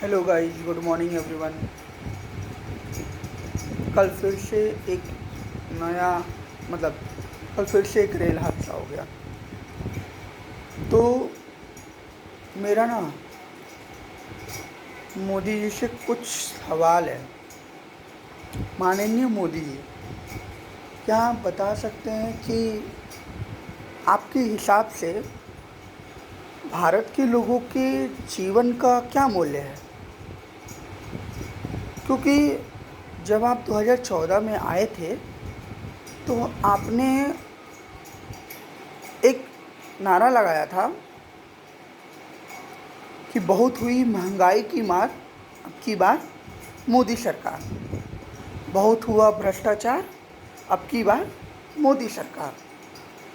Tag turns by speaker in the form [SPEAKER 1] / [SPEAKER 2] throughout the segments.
[SPEAKER 1] Hello guys, good morning everyone. कल फिर से एक नया मतलब कल फिर से एक रेल हादसा हो गया। तो मेरा ना मोदी जी से कुछ सवाल है। माननीय मोदी जी, क्या आप बता सकते हैं कि आपके हिसाब से भारत के लोगों के जीवन का क्या मूल्य है? क्योंकि जब आप 2014 में आए थे तो आपने एक नारा लगाया था कि बहुत हुई महंगाई की मार, अब की बार मोदी सरकार। बहुत हुआ भ्रष्टाचार, अब की बार मोदी सरकार।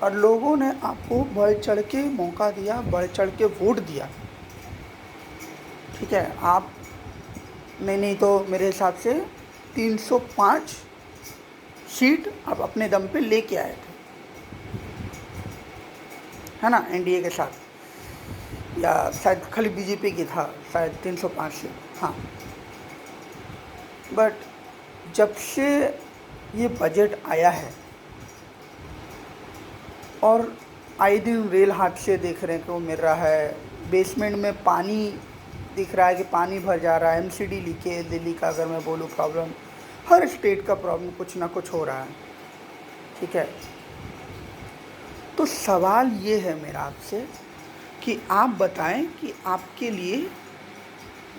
[SPEAKER 1] और लोगों ने आपको बढ़ चढ़ के मौका दिया, बढ़ चढ़ के वोट दिया। ठीक है, आपने नहीं तो मेरे हिसाब से 305 सीट आप अपने दम पे लेके आए थे, है ना, एनडीए के साथ। या शायद खाली बीजेपी की था, शायद 305 सीट। हाँ, बट जब से ये बजट आया है और आए दिन रेल हादसे देखने को मिल रहा है, बेसमेंट में पानी दिख रहा है कि पानी भर जा रहा है, एमसीडी लीकेज दिल्ली का अगर मैं बोलूँ प्रॉब्लम, हर स्टेट का प्रॉब्लम कुछ ना कुछ हो रहा है। ठीक है, तो सवाल ये है मेरा आपसे कि आप बताएं कि आपके लिए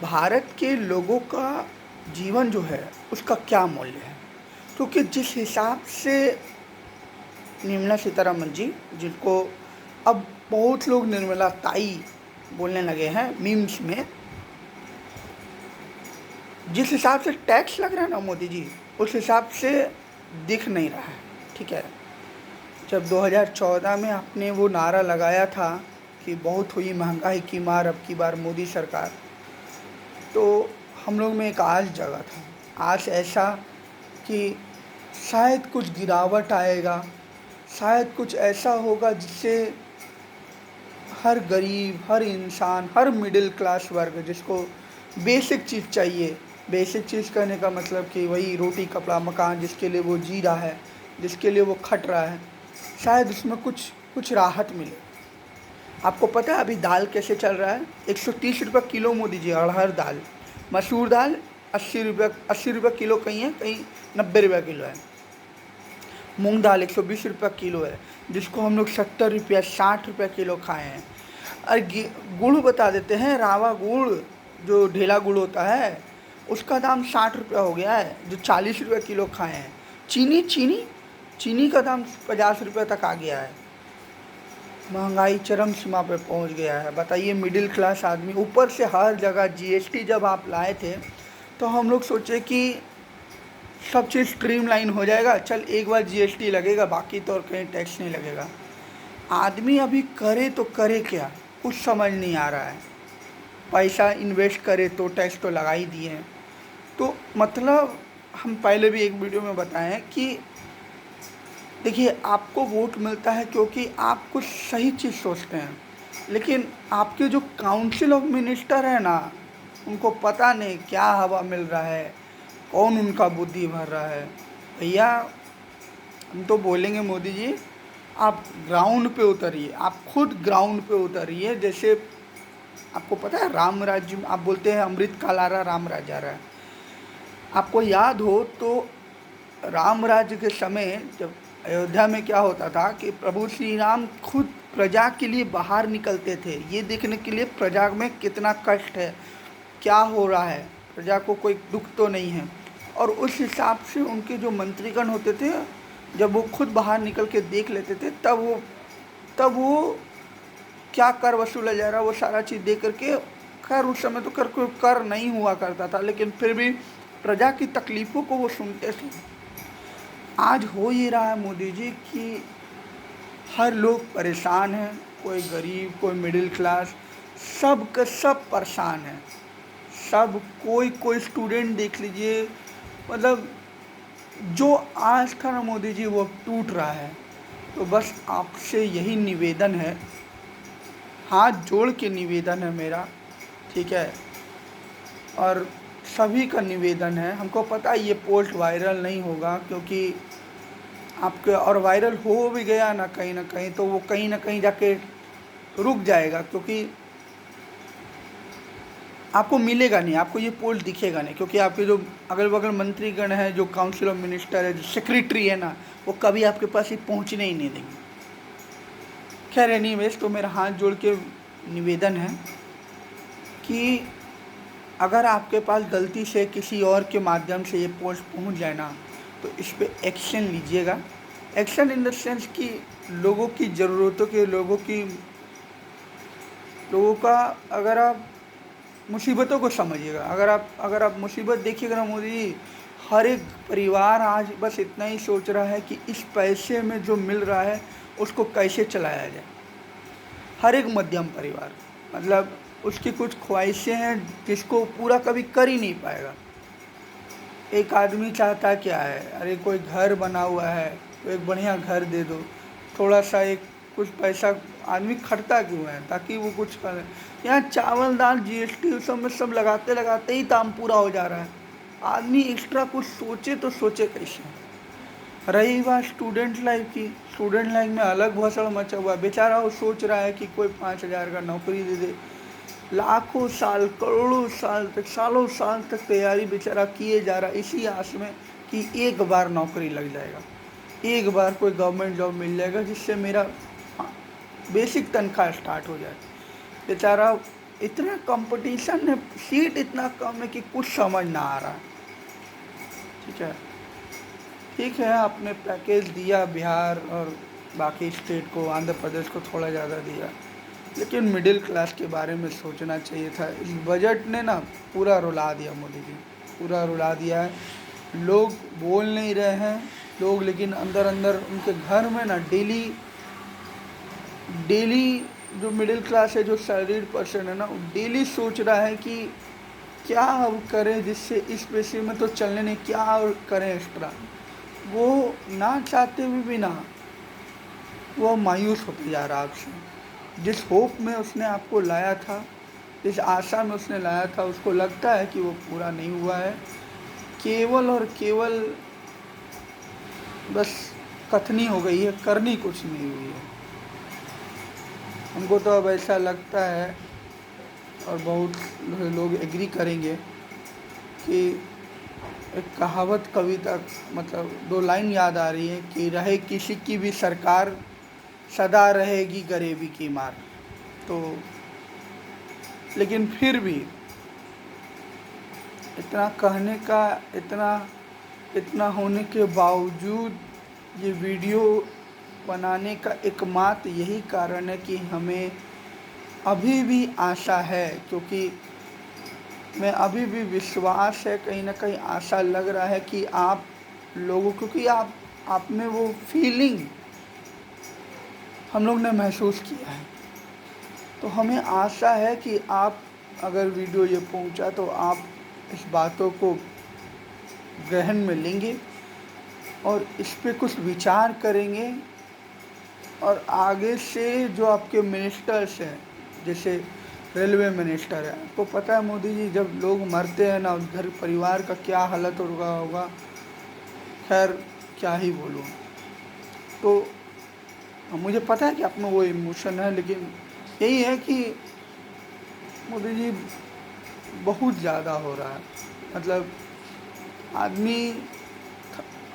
[SPEAKER 1] भारत के लोगों का जीवन जो है उसका क्या मूल्य है। क्योंकि जिस हिसाब से निर्मला सीतारमन जी, जिनको अब बहुत लोग निर्मला ताई बोलने लगे हैं मीम्स में, जिस हिसाब से टैक्स लग रहा है ना मोदी जी, उस हिसाब से दिख नहीं रहा है। ठीक है, जब 2014 में आपने वो नारा लगाया था कि बहुत हुई महंगाई की मार, अब की बार मोदी सरकार, तो हम लोग में एक आस जगा था। आस ऐसा कि शायद कुछ गिरावट आएगा, शायद कुछ ऐसा होगा जिससे हर गरीब, हर इंसान, हर मिडिल क्लास वर्ग जिसको बेसिक चीज़ चाहिए, बेसिक चीज़ कहने का मतलब कि वही रोटी कपड़ा मकान, जिसके लिए वो जी रहा है, जिसके लिए वो खट रहा है, शायद उसमें कुछ कुछ राहत मिले। आपको पता है अभी दाल कैसे चल रहा है? 130 रुपये किलो मोदी जी, अरहर दाल। मसूर दाल 80 रुपये किलो कहीं है, कहीं 90 रुपये किलो है। मूंग दाल 120 रुपये किलो है, जिसको हम लोग 70 रुपया 60 रुपये किलो खाए हैं। और गुड़ बता देते हैं, रावा गुड़ जो ढेला गुड़ होता है उसका दाम 60 रुपया हो गया है, जो 40 रुपये किलो खाए हैं। चीनी चीनी चीनी का दाम 50 रुपये तक आ गया है। महंगाई चरम सीमा पे पहुंच गया है। बताइए, मिडिल क्लास आदमी, ऊपर से हर जगह जीएसटी जब आप लाए थे तो हम लोग सोचे कि सब चीज़ स्ट्रीमलाइन हो जाएगा, चल एक बार जीएसटी लगेगा, बाकी तो और कहीं टैक्स नहीं लगेगा। आदमी अभी करे तो करे क्या, कुछ समझ नहीं आ रहा है। पैसा इन्वेस्ट करे तो टैक्स तो लगा ही दिए हैं। तो मतलब हम पहले भी एक वीडियो में बताए हैं कि देखिए, आपको वोट मिलता है क्योंकि आप कुछ सही चीज़ सोचते हैं, लेकिन आपके जो काउंसिल ऑफ मिनिस्टर है ना, उनको पता नहीं क्या हवा मिल रहा है, कौन उनका बुद्धि भर रहा है। भैया, हम तो बोलेंगे मोदी जी, आप ग्राउंड पे उतरिए, आप खुद ग्राउंड पे उतरिए। जैसे आपको पता है राम राज्य में आप बोलते हैं अमृत काल आ रहा, राम राज्य आ रहा है। आपको याद हो तो राम राज्य के समय जब अयोध्या में क्या होता था कि प्रभु श्री राम खुद प्रजा के लिए बाहर निकलते थे, ये देखने के लिए प्रजा में कितना कष्ट है, क्या हो रहा है, प्रजा को कोई दुख तो नहीं है। और उस हिसाब से उनके जो मंत्रीगण होते थे, जब वो खुद बाहर निकल के देख लेते थे, तब वो क्या कर वसूला जा रहा है वो सारा चीज़ देख करके, खैर उस समय तो कर नहीं हुआ करता था, लेकिन फिर भी प्रजा की तकलीफ़ों को वो सुनते थे। आज हो ये रहा है मोदी जी कि हर लोग परेशान हैं, कोई गरीब, कोई मिडिल क्लास, सब का सब परेशान है। सब कोई स्टूडेंट देख लीजिए, मतलब जो आज था ना मोदी जी, वो अब टूट रहा है। तो बस आपसे यही निवेदन है, हाथ जोड़ के निवेदन है मेरा, ठीक है, और सभी का निवेदन है, हमको पता है ये पोस्ट वायरल नहीं होगा, क्योंकि आपके और वायरल हो भी गया ना कहीं तो वो कहीं ना कहीं जाके रुक जाएगा, क्योंकि आपको मिलेगा नहीं, आपको ये पोस्ट दिखेगा नहीं, क्योंकि आपके जो अगल बगल मंत्रीगण हैं, जो काउंसिल ऑफ मिनिस्टर है, जो सेक्रेटरी है ना, वो कभी आपके पास ही पहुंचने ही नहीं देंगे। खैर एनीवेज, तो मेरा हाथ जोड़ के निवेदन है कि अगर आपके पास गलती से किसी और के माध्यम से ये पोस्ट पहुंच जाए ना, तो इस पर एक्शन लीजिएगा। एक्शन इन द सेंस कि लोगों की ज़रूरतों के लोगों का अगर आप मुसीबतों को समझिएगा, अगर आप मुसीबत देखिएगा ना मोदी जी, हर एक परिवार आज बस इतना ही सोच रहा है कि इस पैसे में जो मिल रहा है उसको कैसे चलाया जाए। हर एक मध्यम परिवार, मतलब उसकी कुछ ख्वाहिशें हैं जिसको पूरा कभी कर ही नहीं पाएगा। एक आदमी चाहता क्या है, अरे कोई घर बना हुआ है तो एक बढ़िया घर दे दो, थोड़ा सा एक कुछ पैसा, आदमी खटता क्यों है, ताकि वो कुछ करे। यहाँ चावल दाल जीएसटी उस सब में सब लगाते लगाते ही दाम पूरा हो जा रहा है। आदमी एक्स्ट्रा कुछ सोचे तो सोचे कैसे। रही बात स्टूडेंट लाइफ की, स्टूडेंट लाइफ में अलग भसड़ मचा हुआ, बेचारा वो सोच रहा है कि कोई 5,000 का नौकरी दे दे। लाखों साल, करोड़ों साल तक, सालों साल तक तैयारी बेचारा किए जा रहा है इसी आस में कि एक बार नौकरी लग जाएगा, एक बार कोई गवर्नमेंट जॉब मिल जाएगा जिससे मेरा बेसिक तनख्वाह स्टार्ट हो जाए। बेचारा इतना कंपटीशन है, सीट इतना कम है कि कुछ समझ ना आ रहा है। ठीक है, आपने पैकेज दिया बिहार और बाकी स्टेट को, आंध्र प्रदेश को थोड़ा ज़्यादा दिया, लेकिन मिडिल क्लास के बारे में सोचना चाहिए था। इस बजट ने ना पूरा रुला दिया, मोदी जी पूरा रुला दिया है। लोग बोल नहीं रहे हैं लोग, लेकिन अंदर अंदर उनके घर में ना डेली जो मिडिल क्लास है, जो सैलरीड पर्सन है ना, वो डेली सोच रहा है कि क्या अब करें जिससे इस पैसे में तो चलने नहीं, क्या और करें एक्स्ट्रा। वो ना चाहते हुए भी ना, वो मायूस होते जा रहा आपसे। जिस होप में उसने आपको लाया था, जिस आशा में उसने लाया था, उसको लगता है कि वो पूरा नहीं हुआ है। केवल और केवल बस कथनी हो गई है, करनी कुछ नहीं हुई है। हमको तो अब ऐसा लगता है, और बहुत लोग एग्री करेंगे, कि एक कहावत, कविता, मतलब 2 लाइन याद आ रही है कि रहे किसी की भी सरकार, सदा रहेगी गरीबी की मार। तो लेकिन फिर भी इतना कहने का, इतना होने के बावजूद ये वीडियो बनाने का एकमात्र यही कारण है कि हमें अभी भी आशा है, क्योंकि मैं अभी भी विश्वास है, कहीं ना कहीं आशा लग रहा है कि आप लोगों, क्योंकि आप में वो फीलिंग हम लोग ने महसूस किया है, तो हमें आशा है कि आप, अगर वीडियो ये पहुंचा तो आप इस बातों को ग्रहण में लेंगे और इस पे कुछ विचार करेंगे। और आगे से जो आपके मिनिस्टर्स हैं, जैसे रेलवे मिनिस्टर है, आपको पता है मोदी जी, जब लोग मरते हैं ना, उस घर परिवार का क्या हालत होगा, खैर क्या ही बोलूँ। तो मुझे पता है कि आप में वो इमोशन है, लेकिन यही है कि मोदी जी बहुत ज़्यादा हो रहा है। मतलब आदमी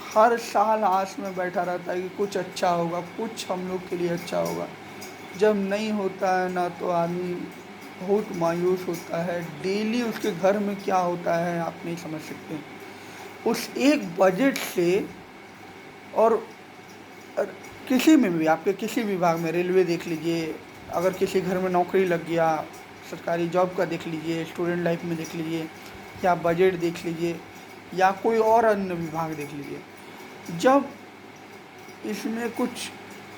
[SPEAKER 1] हर साल आस में बैठा रहता है कि कुछ अच्छा होगा, कुछ हम लोग के लिए अच्छा होगा। जब नहीं होता है ना, तो आदमी बहुत मायूस होता है। डेली उसके घर में क्या होता है आप नहीं समझ सकते। उस एक बजट से, और किसी में भी, आपके किसी विभाग में, रेलवे देख लीजिए, अगर किसी घर में नौकरी लग गया, सरकारी जॉब का देख लीजिए, स्टूडेंट लाइफ में देख लीजिए, या बजट देख लीजिए, या कोई और अन्य विभाग देख लीजिए, जब इसमें कुछ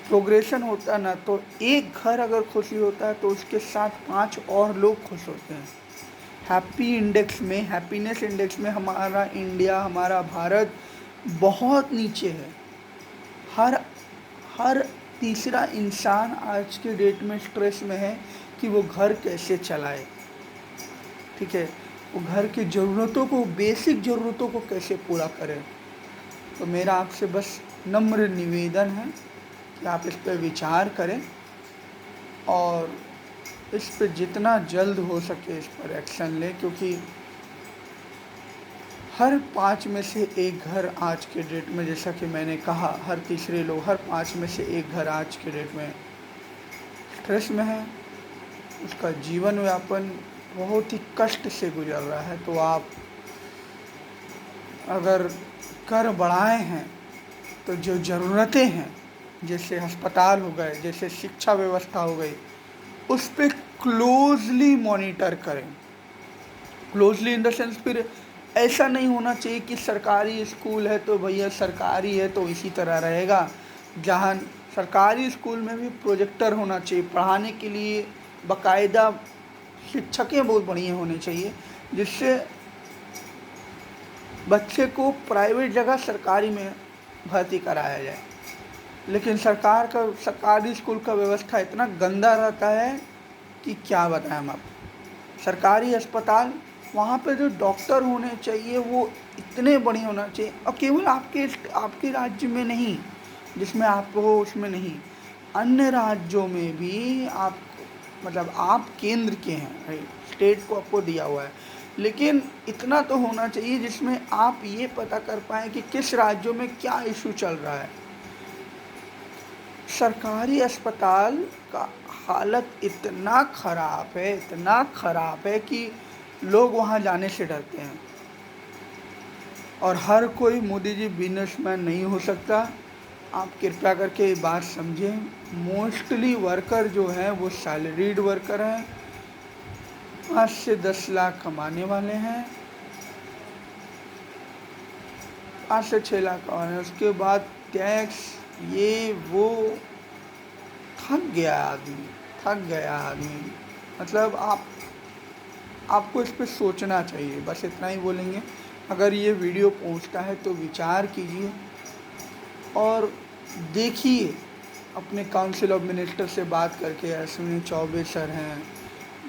[SPEAKER 1] प्रोग्रेशन होता है ना, तो एक घर अगर खुशी होता है तो उसके साथ 5 और लोग खुश होते हैं। हैप्पीनेस इंडेक्स में हमारा इंडिया, हमारा भारत बहुत नीचे है। हर तीसरा इंसान आज के डेट में स्ट्रेस में है कि वो घर कैसे चलाए। ठीक है, वो घर की ज़रूरतों को, बेसिक ज़रूरतों को कैसे पूरा करें। तो मेरा आपसे बस नम्र निवेदन है कि आप इस पे विचार करें और इस पे जितना जल्द हो सके इस पर एक्शन लें, क्योंकि हर 5 में से एक घर आज के डेट में, जैसा कि मैंने कहा, हर तीसरे लोग, हर 5 में से एक घर आज के डेट में स्ट्रेस में है। उसका जीवन यापन बहुत ही कष्ट से गुजर रहा है। तो आप अगर कर बढ़ाए हैं तो जो ज़रूरतें हैं, जैसे अस्पताल हो गए, जैसे शिक्षा व्यवस्था हो गई, उस पे क्लोजली मॉनिटर करें। क्लोजली इन द सेंस, फिर ऐसा नहीं होना चाहिए कि सरकारी स्कूल है तो भैया सरकारी है तो इसी तरह रहेगा। जहाँ सरकारी स्कूल में भी प्रोजेक्टर होना चाहिए, पढ़ाने के लिए बाकायदा शिक्षकें बहुत बढ़िया होने चाहिए, जिससे बच्चे को प्राइवेट जगह सरकारी में भर्ती कराया जाए। लेकिन सरकारी स्कूल का व्यवस्था इतना गंदा रहता है कि क्या बताएं हम आपको। सरकारी अस्पताल, वहाँ पे जो डॉक्टर होने चाहिए वो इतने बढ़िया होना चाहिए, और केवल आपके राज्य में नहीं, जिसमें आप हो उसमें नहीं, अन्य राज्यों में भी आप, मतलब आप केंद्र के हैं, राइट, स्टेट को आपको दिया हुआ है, लेकिन इतना तो होना चाहिए जिसमें आप ये पता कर पाएँ कि किस राज्यों में क्या इशू चल रहा है। सरकारी अस्पताल का हालत इतना ख़राब है कि लोग वहाँ जाने से डरते हैं। और हर कोई मोदी जी बिजनेसमैन नहीं हो सकता। आप कृपया करके ये बात समझें। मोस्टली वर्कर जो हैं वो सैलरीड वर्कर हैं, 5 से 10 लाख कमाने वाले हैं, 5 से 6 लाख कमाने हैं। उसके बाद टैक्स, ये वो, थक गया आदमी। मतलब आपको इस पे सोचना चाहिए। बस इतना ही बोलेंगे। अगर ये वीडियो पहुंचता है तो विचार कीजिए और देखिए, अपने काउंसिल ऑफ मिनिस्टर से बात करके, अश्विनी चौबे सर हैं,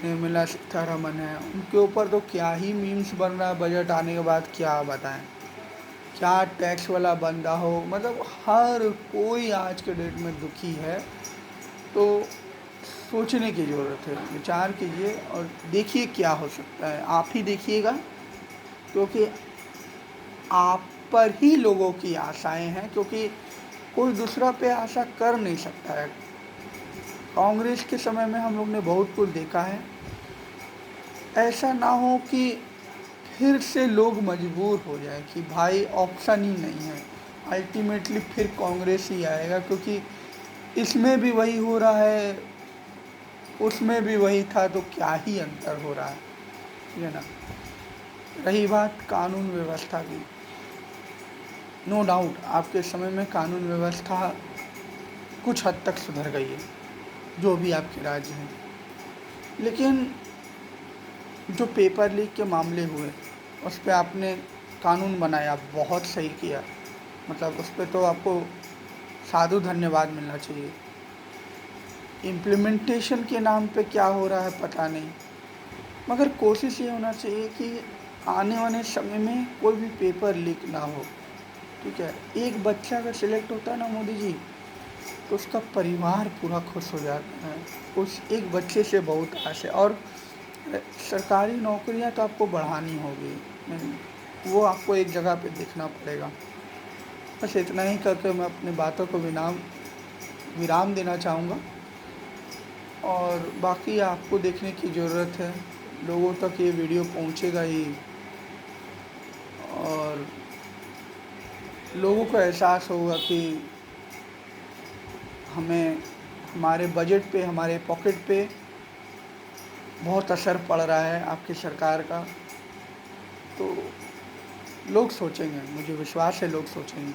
[SPEAKER 1] निर्मला सीतारमन हैं, उनके ऊपर तो क्या ही मीम्स बन रहा है बजट आने के बाद, क्या बताएं। क्या टैक्स वाला बंदा हो, मतलब हर कोई आज के डेट में दुखी है। तो सोचने की ज़रूरत है, विचार कीजिए और देखिए क्या हो सकता है। आप ही देखिएगा, क्योंकि आप पर ही लोगों की आशाएं हैं, क्योंकि कोई दूसरा पे आशा कर नहीं सकता है। कांग्रेस के समय में हम लोग ने बहुत कुछ देखा है। ऐसा ना हो कि फिर से लोग मजबूर हो जाए कि भाई ऑप्शन ही नहीं है, अल्टीमेटली फिर कांग्रेस ही आएगा, क्योंकि इसमें भी वही हो रहा है, उसमें भी वही था, तो क्या ही अंतर हो रहा है, ठीक है ना। रही बात कानून व्यवस्था की, नो डाउट आपके समय में कानून व्यवस्था कुछ हद तक सुधर गई है, जो भी आपके राज्य हैं। लेकिन जो पेपर लीक के मामले हुए, उस पर आपने कानून बनाया, बहुत सही किया, मतलब उस पर तो आपको साधु धन्यवाद मिलना चाहिए। इम्प्लीमेंटेशन के नाम पे क्या हो रहा है पता नहीं, मगर कोशिश ये होना चाहिए कि आने वाले समय में कोई भी पेपर लीक ना हो, ठीक है। एक बच्चा अगर सिलेक्ट होता है ना मोदी जी, तो उसका परिवार पूरा खुश हो जाता है। उस एक बच्चे से बहुत आश है। और सरकारी नौकरियां तो आपको बढ़ानी होगी, वो आपको एक जगह पे देखना पड़ेगा। बस इतना ही करके मैं अपनी बातों को विराम देना चाहूँगा, और बाकी आपको देखने की ज़रूरत है। लोगों तक ये वीडियो पहुँचेगा ही, और लोगों को एहसास होगा कि हमें, हमारे बजट पे, हमारे पॉकेट पे बहुत असर पड़ रहा है आपकी सरकार का। तो लोग सोचेंगे, मुझे विश्वास है लोग सोचेंगे।